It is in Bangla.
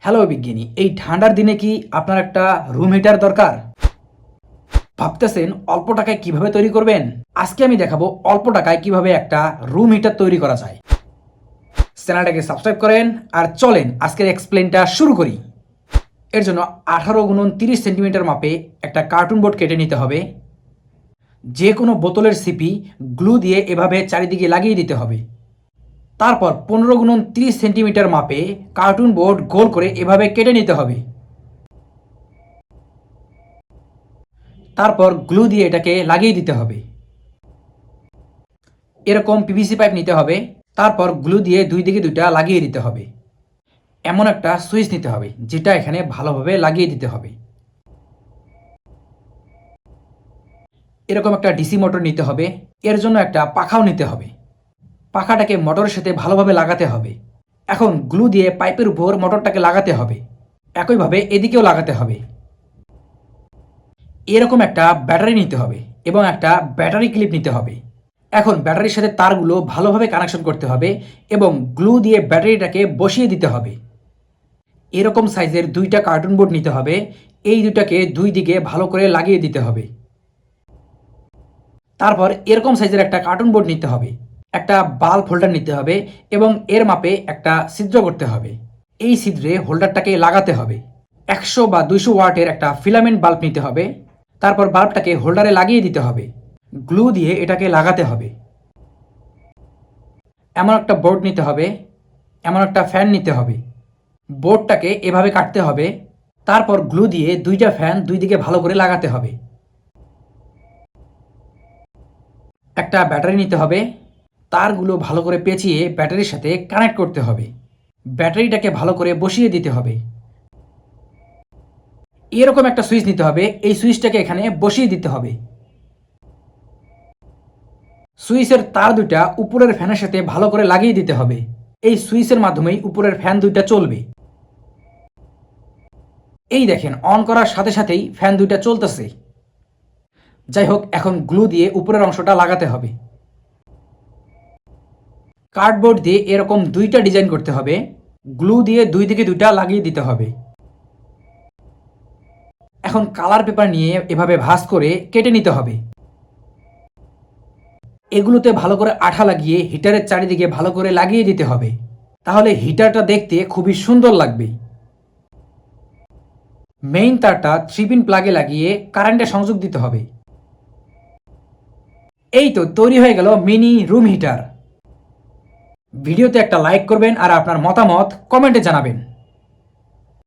হ্যালো বিজ্ঞানী, এই ঠান্ডার দিনে কি আপনার একটা রুম হিটার দরকার? ভাবতেছেন অল্প টাকায় কিভাবে তৈরি করবেন? আজকে আমি দেখাবো অল্প টাকায় কিভাবে একটা রুম হিটার তৈরি করা যায়। চ্যানেলটাকে সাবস্ক্রাইব করেন আর চলেন আজকের এক্সপ্লেনটা শুরু করি। এর জন্য 18x30 সেন্টিমিটার মাপে একটা কার্টুন বোর্ড কেটে নিতে হবে। যে কোনো বোতলের সিপি গ্লু দিয়ে এভাবে চারিদিকে লাগিয়ে দিতে হবে। তারপর 15x30 সেন্টিমিটার মাপে কার্টুন বোর্ড গোল করে এভাবে কেটে নিতে হবে। তারপর গ্লু দিয়ে এটাকে লাগিয়ে দিতে হবে। এরকম পিভিসি পাইপ নিতে হবে। তারপর গ্লু দিয়ে দুই দিকে দুইটা লাগিয়ে দিতে হবে। এমন একটা সুইচ নিতে হবে যেটা এখানে ভালোভাবে লাগিয়ে দিতে হবে। এরকম একটা ডিসি মোটর নিতে হবে। এর জন্য একটা পাখাও নিতে হবে। পাখাটাকে মোটরের সাথে ভালোভাবে লাগাতে হবে। এখন গ্লু দিয়ে পাইপের উপর মোটরটাকে লাগাতে হবে। একইভাবে এদিকেও লাগাতে হবে। এরকম একটা ব্যাটারি নিতে হবে এবং একটা ব্যাটারি ক্লিপ নিতে হবে। এখন ব্যাটারির সাথে তারগুলো ভালোভাবে কানেকশন করতে হবে এবং গ্লু দিয়ে ব্যাটারিটাকে বসিয়ে দিতে হবে। এরকম সাইজের দুইটা কার্টুন বোর্ড নিতে হবে। এই দুটাকে দুই দিকে ভালো করে লাগিয়ে দিতে হবে। তারপর এরকম সাইজের একটা কার্টুন বোর্ড নিতে হবে। একটা বাল্ব হোল্ডার নিতে হবে এবং এর মাপে একটা ছিদ্র করতে হবে। এই ছিদ্রে হোল্ডারটাকে লাগাতে হবে। 100 বা 200 ওয়াটের একটা ফিলামেন্ট বাল্ব নিতে হবে। তারপর বাল্বটাকে হোল্ডারে লাগিয়ে দিতে হবে। গ্লু দিয়ে এটাকে লাগাতে হবে। এমন একটা বোর্ড নিতে হবে। এমন একটা ফ্যান নিতে হবে। বোর্ডটাকে এভাবে কাটতে হবে। তারপর গ্লু দিয়ে দুইটা ফ্যান দুই দিকে ভালো করে লাগাতে হবে। একটা ব্যাটারি নিতে হবে। তারগুলো ভালো করে পেঁচিয়ে ব্যাটারির সাথে কানেক্ট করতে হবে। ব্যাটারিটাকে ভালো করে বসিয়ে দিতে হবে। এরকম একটা সুইচ নিতে হবে। এই সুইচটাকে এখানে বসিয়ে দিতে হবে। সুইচের তার দুইটা উপরের ফ্যানের সাথে ভালো করে লাগিয়ে দিতে হবে। এই সুইচের মাধ্যমেই উপরের ফ্যান দুইটা চলবে। এই দেখেন, অন করার সাথে সাথেই ফ্যান দুইটা চলতেছে। যাই হোক, এখন গ্লু দিয়ে উপরের অংশটা লাগাতে হবে। কার্ডবোর্ড দিয়ে এরকম দুইটা ডিজাইন করতে হবে। গ্লু দিয়ে দুই দিকে দুইটা লাগিয়ে দিতে হবে। এখন কালার পেপার নিয়ে এভাবে ভাঁজ করে কেটে নিতে হবে। এগুলোতে ভালো করে আঠা লাগিয়ে হিটারের চারিদিকে ভালো করে লাগিয়ে দিতে হবে। তাহলে হিটারটা দেখতে খুবই সুন্দর লাগবে। মেইন তারটা 3 পিন প্লাগে লাগিয়ে কারেন্টে সংযোগ দিতে হবে। এই তো তৈরি হয়ে গেল মিনি রুম হিটার। ভিডিওতে একটা লাইক করবেন আর আপনার মতামত কমেন্টে জানাবেন।